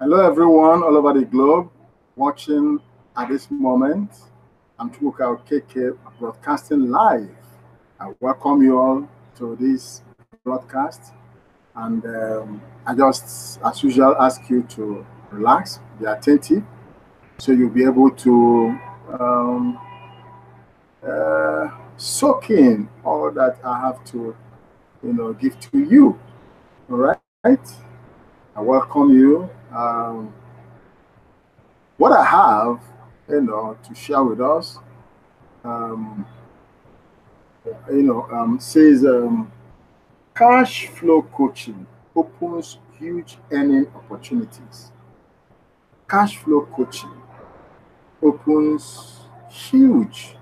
Hello, everyone all over the globe watching at this moment. I'm Chukwuka Okeke, broadcasting live. I welcome you all to this broadcast. And I just, as usual, ask you to relax, be attentive, so you'll be able to um, soak in all that I have to, give to you. All right? I welcome you. What I have, to share with us, um, says cash flow coaching opens huge earning opportunities. Cash flow coaching opens huge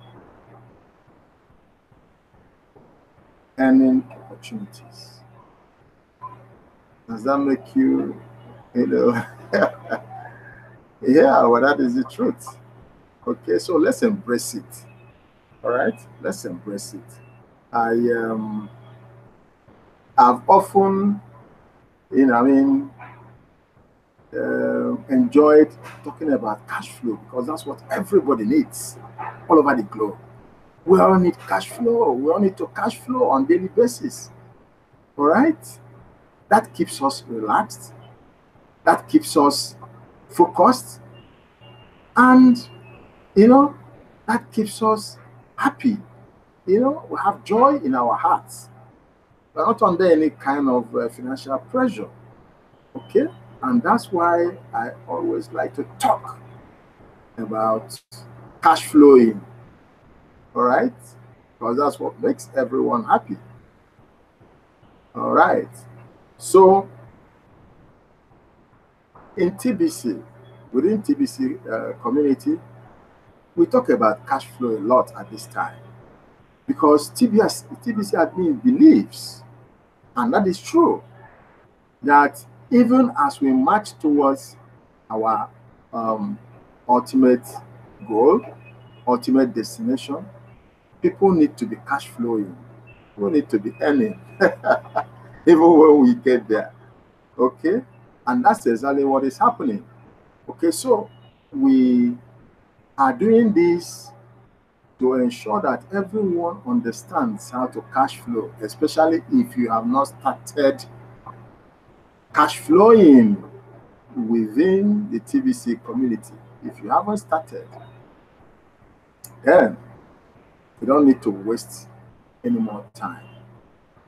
earning opportunities. Does that make you, you know? Yeah, well, that is the truth. Okay, so let's embrace it. All right, let's embrace it. I I've often, you know, I mean, enjoyed talking about cash flow because that's what everybody needs all over the globe. We all need cash flow. We all need to cash flow on daily basis. All right, that keeps us relaxed. That keeps us focused, and that keeps us happy. We have joy in our hearts. We're not under any kind of financial pressure. Okay, and that's why I always like to talk about cash flowing. All right, because that's what makes everyone happy. All right, so in TBC, within TBC community, we talk about cash flow a lot at this time because TBC admin believes, and that is true, that even as we march towards our um, ultimate goal, ultimate destination, people need to be cash flowing. People need to be earning, even when we get there. Okay, and that's exactly what is happening. Okay, so we are doing this to ensure that everyone understands how to cash flow, especially if you have not started cash flowing within the TBC community. If you haven't started, then you don't need to waste any more time.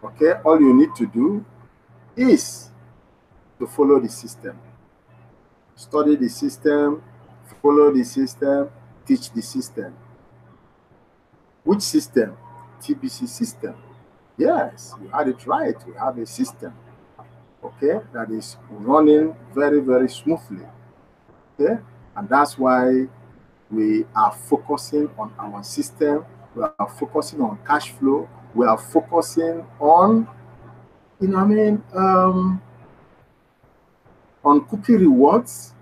Okay, all you need to do is to follow the system, study the system, follow the system, teach the system. Which system? TBC system. Yes, you had it right. We have a system, okay, that is running very, very smoothly. Okay, and that's why we are focusing on our system. We are focusing on cash flow. We are focusing on, on cookie rewards.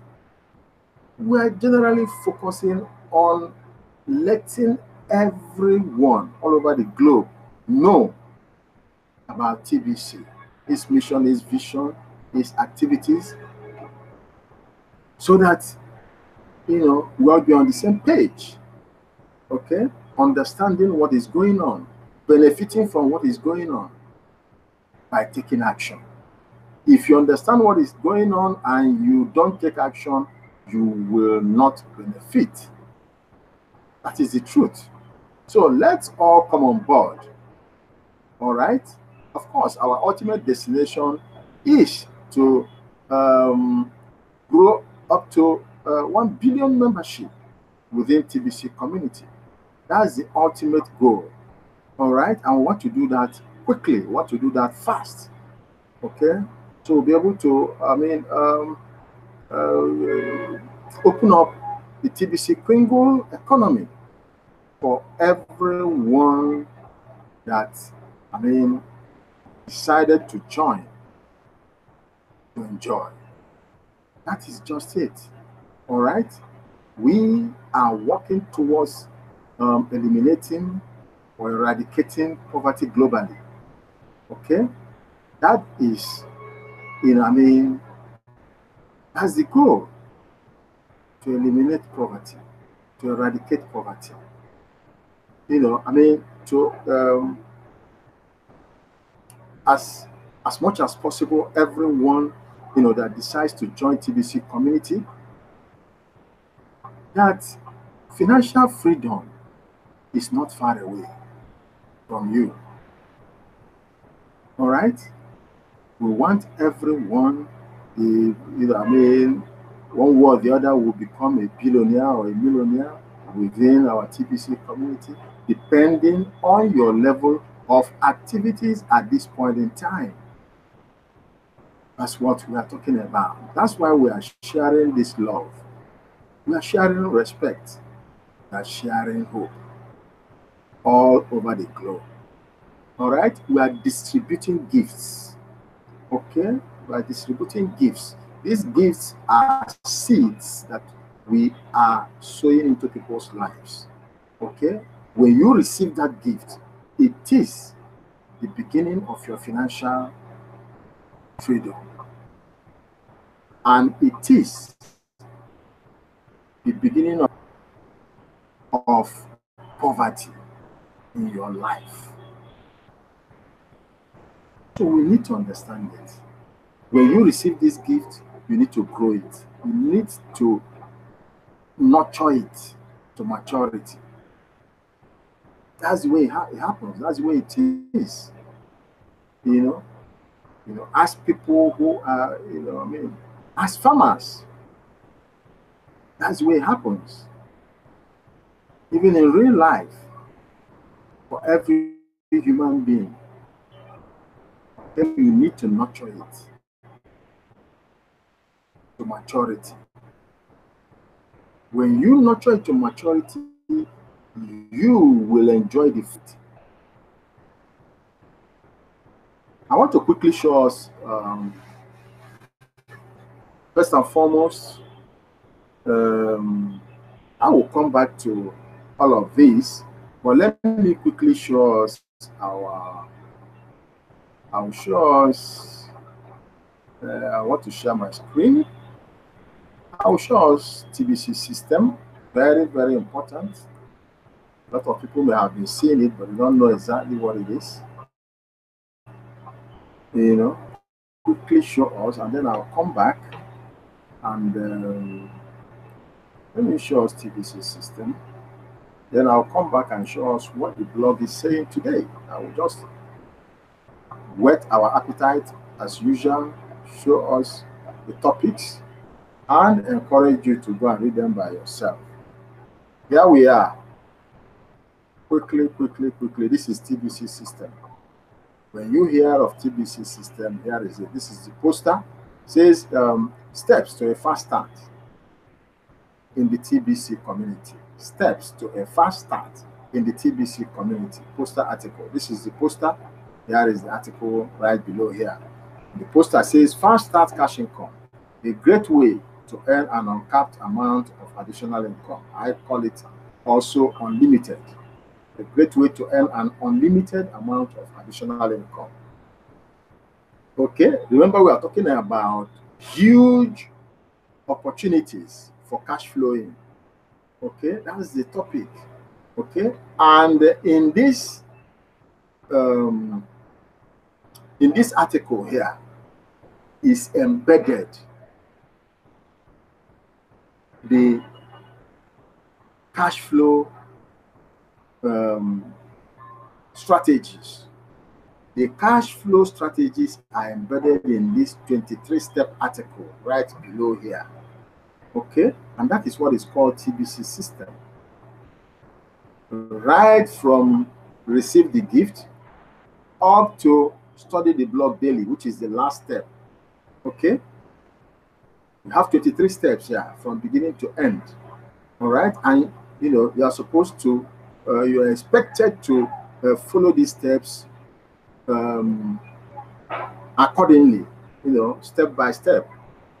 We are generally focusing on letting everyone all over the globe know about TBC, its mission, its vision, its activities, so that we all be on the same page. Okay, understanding what is going on, benefiting from what is going on by taking action. If you understand what is going on and you don't take action, you will not benefit. That is the truth. So let's all come on board. All right. Of course, our ultimate destination is to grow up to 1 billion membership within TBC community. That's the ultimate goal. All right. And we want to do that quickly. We want to do that fast. Okay. So we'll be able to, open up the TBC Kringle economy for everyone that, decided to join, to enjoy. That is just it. All right. We are working towards eliminating or eradicating poverty globally. Okay. That is, that That's the goal, to eliminate poverty, to eradicate poverty. To as much as possible, everyone that decides to join TBC community, that financial freedom is not far away from you. All right? We want everyone, one way or the other, will become a billionaire or a millionaire within our TBC community, depending on your level of activities at this point in time. That's what we are talking about. That's why we are sharing this love. We are sharing respect. We are sharing hope all over the globe. All right? We are distributing gifts. Okay? We are distributing gifts. These gifts are seeds that we are sowing into people's lives. Okay? When you receive that gift, it is the beginning of your financial freedom. And it is the beginning of poverty in your life. So we need to understand it. When you receive this gift, you need to grow it. You need to nurture it to maturity. That's the way it happens. That's the way it is. As people who are, as farmers, that's the way it happens. Even in real life, for every human being, then you need to nurture it to maturity. When you nurture it to maturity, you will enjoy the fruit. I want to quickly show us, first and foremost, I will come back to all of this, but let me quickly show us I want to share my screen. I will show us TBC system. Very, very important. A lot of people may have been seeing it, but they don't know exactly what it is. Quickly show us, and then I'll come back and let me show us TBC system. Then I'll come back and show us what the blog is saying today. I will just whet our appetite as usual, show us the topics, and encourage you to go and read them by yourself. Here we are. Quickly. This is TBC system. When you hear of TBC system, here is it. This is the poster. It says steps to a fast start in the TBC community. Steps to a fast start in the TBC community. Poster article. This is the poster. Here is the article right below here. The poster says fast start cash income, a great way to earn an uncapped amount of additional income. I call it also unlimited. A great way to earn an unlimited amount of additional income. Okay, remember we are talking about huge opportunities for cash flowing. Okay, that's the topic. Okay, and in this article here is embedded the cash flow strategies. The cash flow strategies are embedded in this 23-step article right below here. Okay, and that is what is called TBC system. Right from receive the gift up to study the blog daily, which is the last step. Okay, you have 23 steps here from beginning to end. All right, and you are supposed to you are expected to follow these steps accordingly, step by step.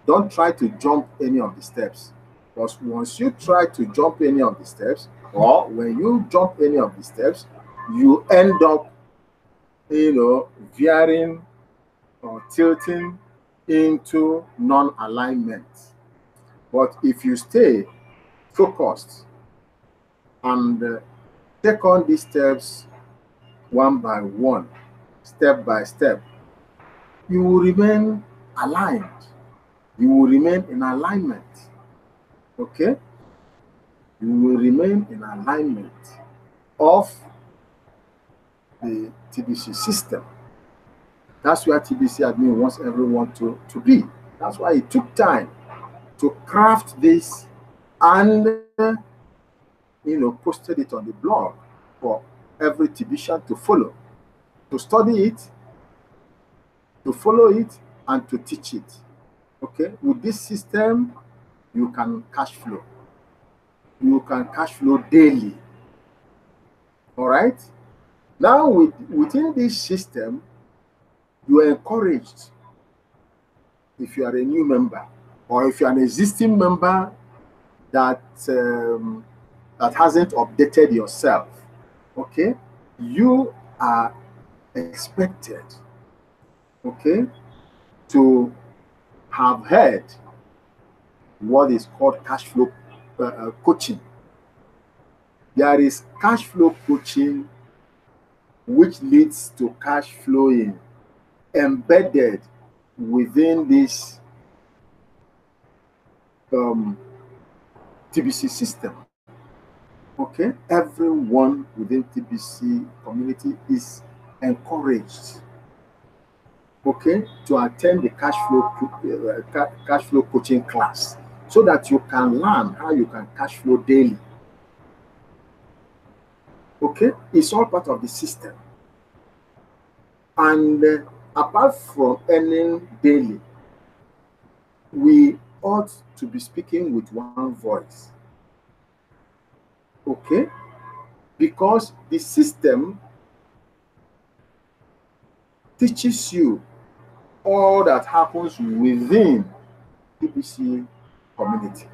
Don't try to jump any of the steps, because once you try to jump any of the steps, or when you jump any of the steps, you end up veering or tilting into non-alignment. But if you stay focused and take on these steps one by one, step by step, you will remain aligned. You will remain in alignment. Okay? You will remain in alignment of the TBC system. That's where TBC admin wants everyone to be. That's why it took time to craft this and posted it on the blog for every TBCian to follow, to study it, to follow it, and to teach it. Okay, with this system, you can cash flow. You can cash flow daily. All right. Now, within this system, you are encouraged. If you are a new member, or if you are an existing member that that hasn't updated yourself, okay, you are expected, okay, to have heard what is called cash flow coaching. There is cash flow coaching which leads to cash flowing embedded within this TBC system. Okay, everyone within TBC community is encouraged, okay, to attend the cash flow coaching class so that you can learn how you can cash flow daily. Okay, it's all part of the system. And apart from earning daily, we ought to be speaking with one voice. Okay, because the system teaches you all that happens within TBC community.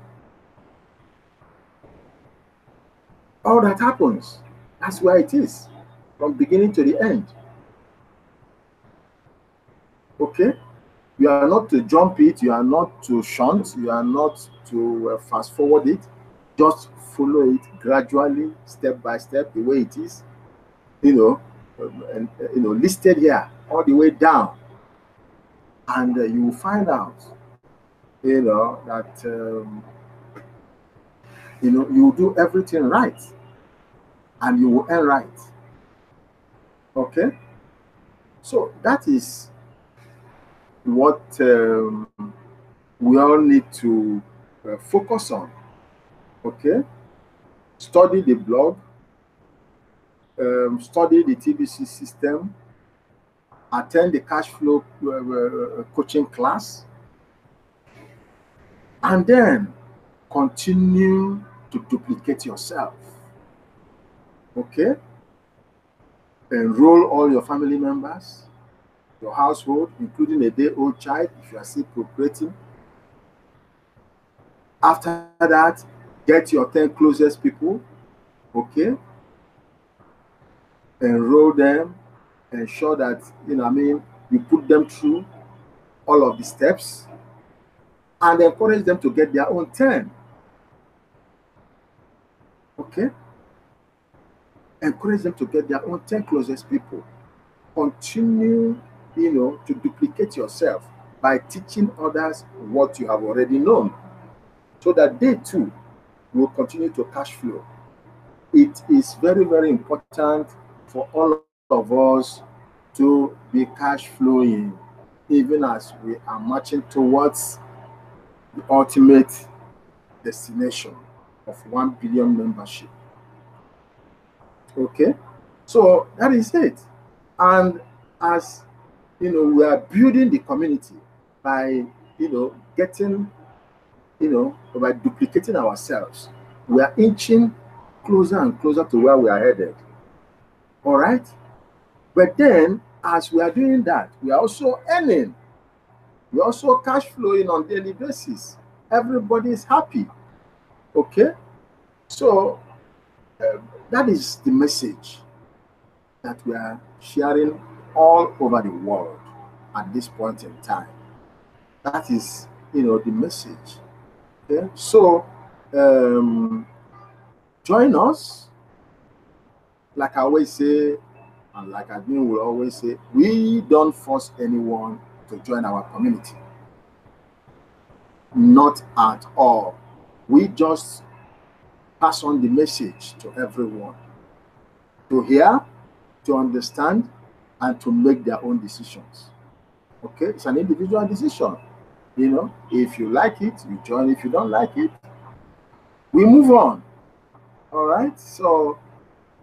All that happens, that's where it is, from beginning to the end. Okay, you are not to jump it, you are not to shunt, you are not to fast forward it. Just follow it gradually, step by step, the way it is, listed here all the way down, and you will find out, that you will do everything right, and you will earn right. Okay, so that is what we all need to focus on. Okay, study the blog, study the TBC system, attend the cash flow coaching class, and then continue to duplicate yourself. Okay, enroll all your family members, your household, including a day-old child if you are still procreating. After that, get your 10 closest people, okay? Enroll them, ensure that, you put them through all of the steps, and encourage them to get their own 10. Okay? Encourage them to get their own 10 closest people. Continue, to duplicate yourself by teaching others what you have already known, so that they too will continue to cash flow. It is very, very important for all of us to be cash flowing, even as we are marching towards the ultimate destination of 1 billion membership. Okay, so that is it. And as we are building the community by getting by duplicating ourselves, we are inching closer and closer to where we are headed. All right, but then as we are doing that, we are also earning. We are also cash flowing on daily basis. Everybody is happy. Okay, so that is the message that we are sharing all over the world at this point in time. That is, the message. Okay, so join us. Like I always say, and like admin will always say, we don't force anyone to join our community. Not at all. We just pass on the message to everyone to hear, to understand, and to make their own decisions. Okay, it's an individual decision. If you like it, you join. If you don't like it, we move on. All right, so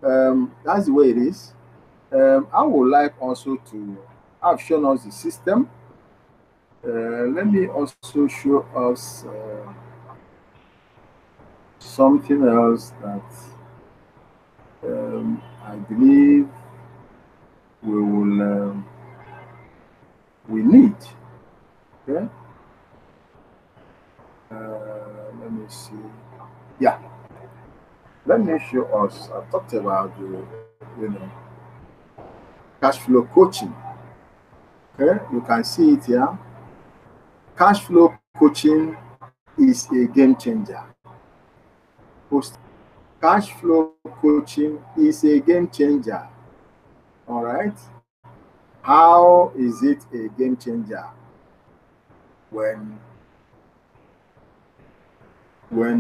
that's the way it is. I would like also to have shown us the system. Let me also show us something else that I believe we need. Okay. Let me see. Yeah. Let me show us. I talked about the, cash flow coaching. Okay, you can see it here. Cash flow coaching is a game changer. Cash flow coaching is a game changer. All right. How is it a game changer? When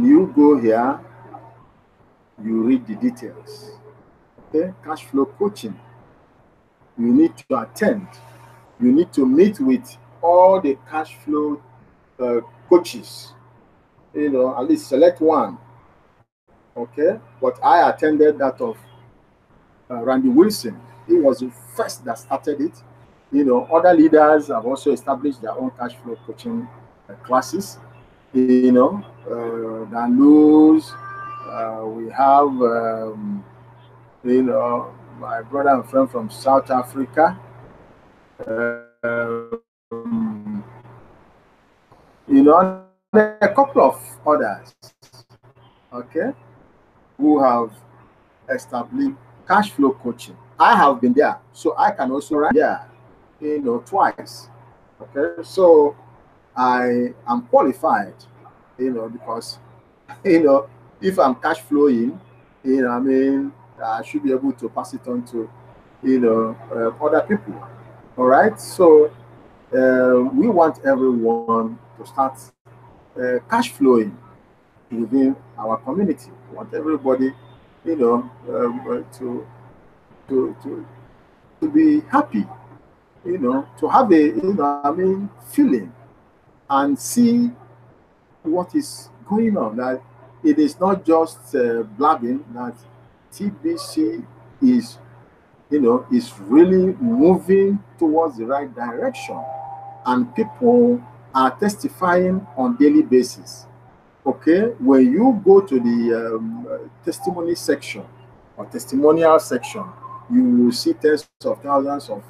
you go here, you read the details. Okay, cash flow coaching. You need to attend. You need to meet with all the cash flow coaches. At least select one. Okay, but I attended that of Randy Wilson. He was the first that started it. Other leaders have also established their own cash flow coaching classes. Dan Luz, we have, my brother and friend from South Africa. A couple of others, okay, who have established cash flow coaching. I have been there, so I can also write there, twice. Okay, so I am qualified, because, if I'm cash flowing, I should be able to pass it on to, other people. All right, so we want everyone to start cash flowing within our community. We want everybody, to be happy, to have a, feeling and see what is going on. That it is not just blabbing. That TBC is, is really moving towards the right direction, and people are testifying on daily basis. Okay, when you go to the testimony section or testimonial section, you will see tens of thousands of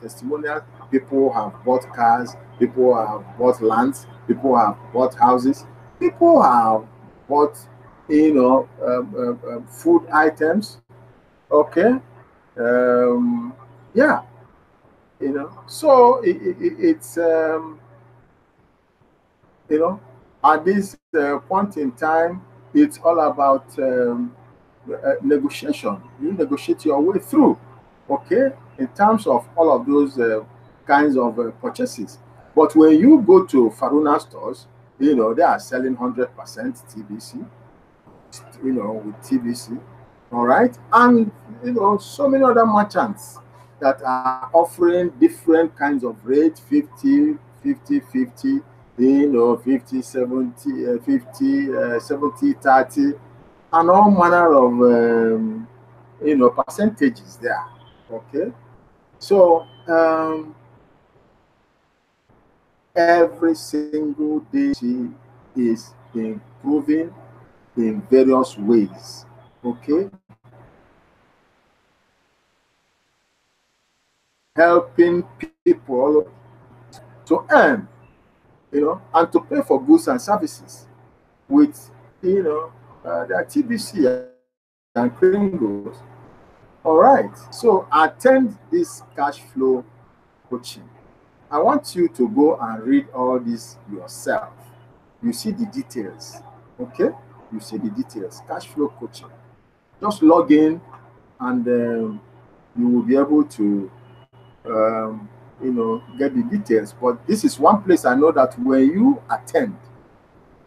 testimonials. People have bought cars, people have bought lands, people have bought houses, people have bought food items. Okay, yeah, so it's at this point in time, it's all about negotiation. You negotiate your way through, okay, in terms of all of those kinds of purchases. But when you go to Faruna stores, they are selling 100% TBC, with TBC, all right, and so many other merchants that are offering different kinds of rates, 50, 50, 50, 50, 70, 50, 70, 30, and all manner of, percentages there. Okay. So, every single day she is improving in various ways. Okay. Helping people to earn, and to pay for goods and services with, their TBC and Kringles. All right. So attend this cash flow coaching. I want you to go and read all this yourself. You see the details, okay? You see the details. Cash flow coaching. Just log in, and you will be able to, get the details. But this is one place I know that when you attend,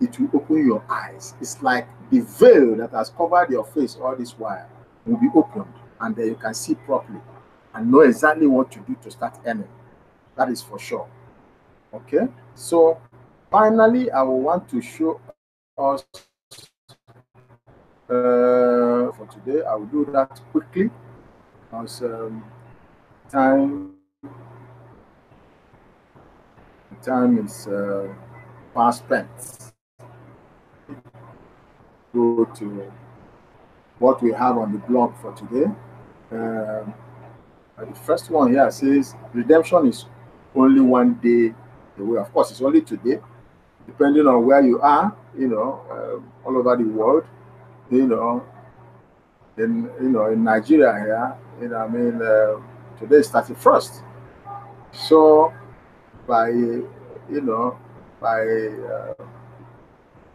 it will open your eyes. It's like the veil that has covered your face all this while will be opened, and then you can see properly and know exactly what to do to start earning. That is for sure. Okay, so finally, I will want to show us for today. I will do that quickly because time is fast spent. Go to what we have on the blog for today. The first one here says redemption is only one day away. Of course, it's only today, depending on where you are, all over the world, in Nigeria here, today is 31st. So by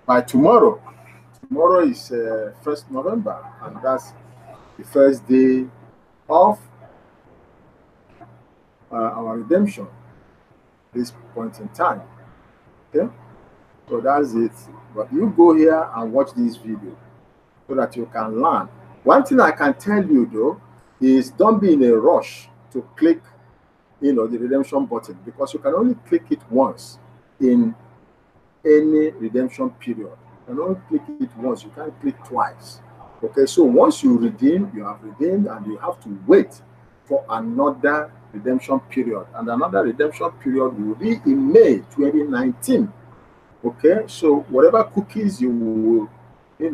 by tomorrow is 1st November, and that's the first day of our redemption. This point in time. Okay, so that's it. But you go here and watch this video so that you can learn. One thing I can tell you though is don't be in a rush to click the redemption button, because you can only click it once in any redemption period. You can only click it once, you can't click twice. Okay, so once you redeem, you have redeemed, and you have to wait for another redemption period, and another redemption period will be in May 2019. Okay, so whatever cookies you will, you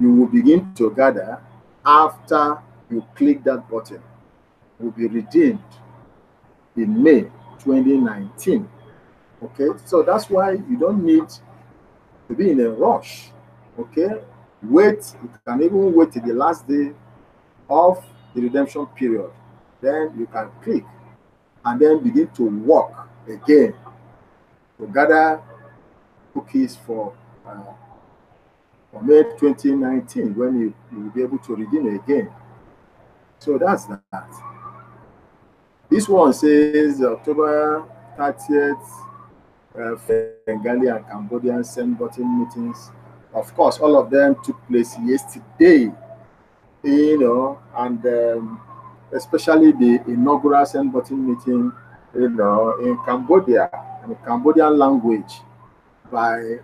will begin to gather after you click that button will be redeemed in May 2019. Okay, so that's why you don't need to be in a rush. Okay, wait. You can even wait till the last day of the redemption period. Then you can click and then begin to work again to gather cookies for May 2019, when you will be able to redeem again. So that's that. This one says October 30th, Bengali and Cambodian send button meetings. Of course, all of them took place yesterday, and especially the inaugural send button meeting, in Cambodia, in the Cambodian language, by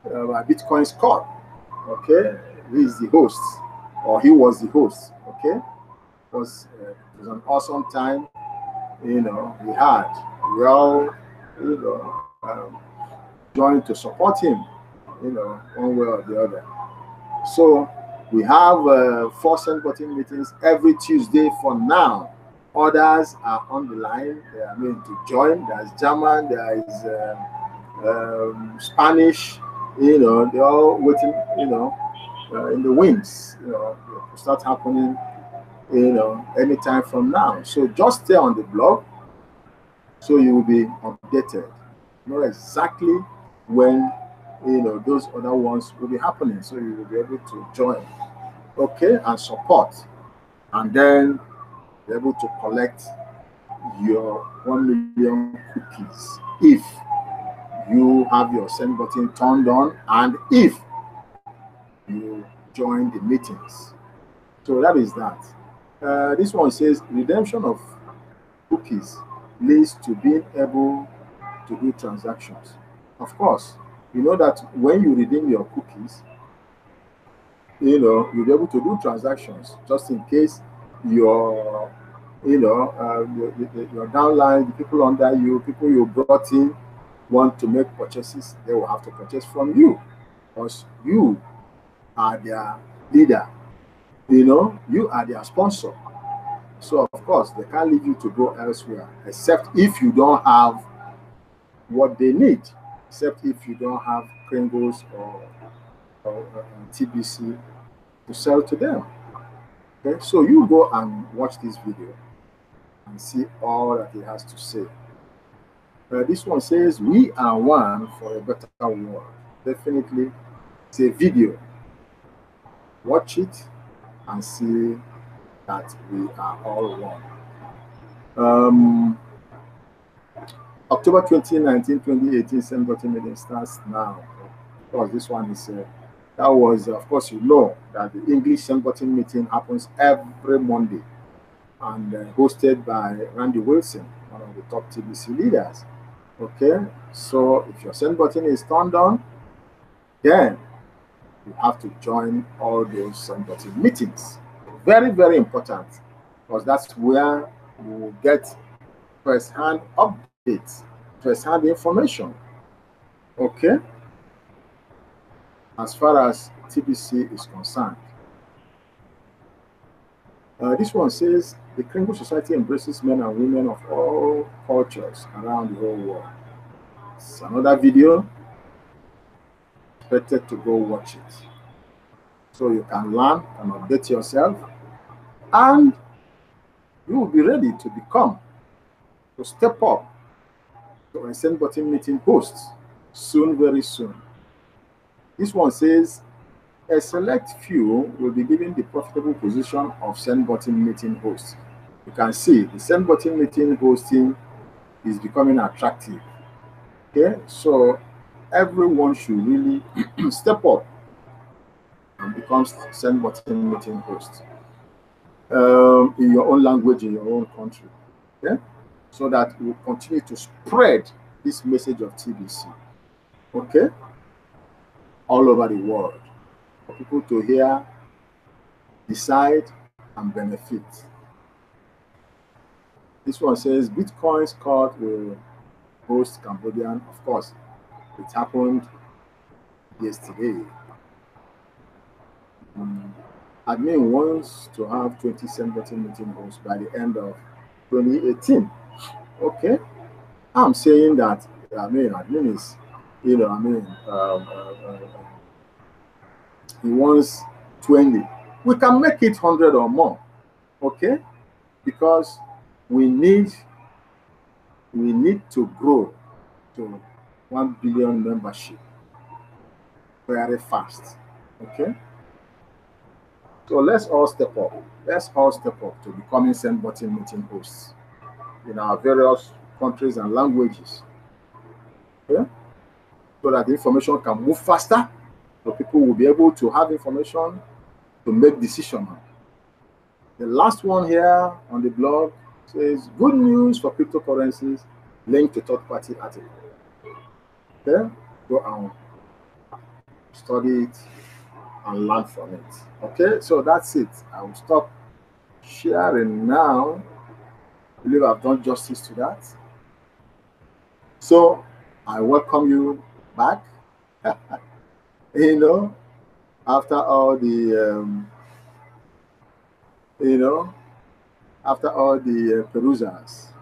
Bitcoin Scott. Okay, he is the host, or he was the host. Okay, it was an awesome time. We all joined to support him, one way or the other. So we have 4 send button meetings every Tuesday for now. Others are on the line. They are going to join. There's German, there is Spanish. They're all waiting, in the wings, to start happening, anytime from now. So just stay on the blog so you will be updated. Know exactly when, those other ones will be happening. So you will be able to join, okay, and support. And then be able to collect your 1 million cookies if you have your send button turned on and if you join the meetings. So that is that. This one says redemption of cookies leads to being able to do transactions. Of course, you know that when you redeem your cookies, you'll be able to do transactions, just in case your downline, the people under you, people you brought in, want to make purchases. They will have to purchase from you because you are their leader. You are their sponsor. So of course they can't leave you to go elsewhere, except if you don't have what they need, except if you don't have Pringles or TBC to sell to them. Okay, so you go and watch this video and see all that he has to say. This one says, "We are one for a better world." Definitely, it's a video. Watch it and see that we are all one. October 2019, 2018, St. Bottom meeting starts now. Of course, this one is, that was, of course, you know that the English St. Bottom meeting happens every Monday and hosted by Randy Wilson, one of the top TBC leaders. Okay, so if your St. Bottom is turned on, then you have to join all those St. Bottom meetings. Very, very important, because that's where you will get first-hand updates, first-hand information. Okay, as far as TBC is concerned. This one says, "The Kringle Society embraces men and women of all cultures around the whole world." It's another video. Expected to go watch it, so you can learn and update yourself, and you will be ready to step up to a St. Bottom meeting host soon, very soon. This one says, "A select few will be given the profitable position of St. Bottom meeting host." You can see the St. Bottom meeting hosting is becoming attractive. Okay, so everyone should really step up and become St. Bottom meeting host in your own language, in your own country. Okay, so that we will continue to spread this message of TBC. Okay, all over the world, for people to hear, decide, and benefit. This one says, "Bitcoin's court will host Cambodian." Of course, it happened yesterday. Admin wants to have 20 St. Bottom meeting hosts by the end of 2018. Okay, I'm saying that, admin is, he wants 20. We can make it 100 or more. Okay, because we need to grow to 1 billion membership very fast. Okay, so let's all step up. Let's all step up to becoming St. Bottom meeting hosts in our various countries and languages. Okay, so that the information can move faster, so people will be able to have information to make decisions. The last one here on the blog says, "Good news for cryptocurrencies, linked to third-party article." Okay, go and study it and learn from it. Okay, so that's it. I will stop sharing now. I believe I've done justice to that. So I welcome you back. After all the after all the perusers,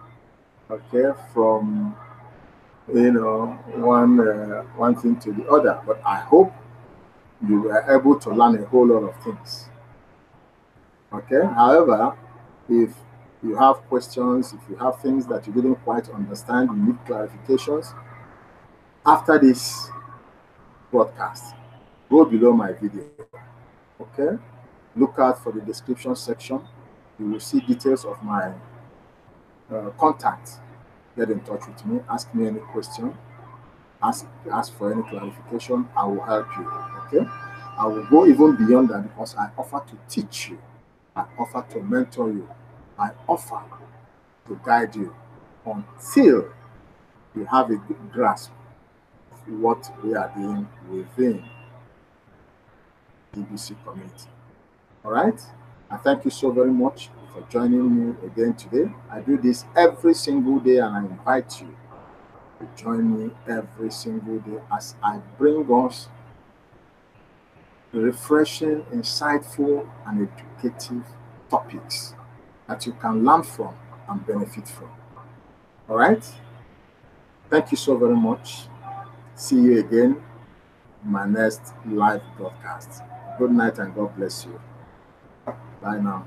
okay, from one thing to the other. But I hope you were able to learn a whole lot of things. Okay. However, if you have questions, if you have things that you didn't quite understand, you need clarifications, after this broadcast, go below my video. Okay, look out for the description section. You will see details of my contact. Get in touch with me, ask me any question, ask for any clarification. I will help you. Okay, I will go even beyond that, because I offer to teach you, I offer to mentor you, I offer to guide you until you have a good grasp of what we are doing within the TBC community. All right, I thank you so very much for joining me again today. I do this every single day, and I invite you to join me every single day as I bring us refreshing, insightful, and educative topics that you can learn from and benefit from. All right, thank you so very much. See you again in my next live broadcast. Good night and God bless you. Bye now.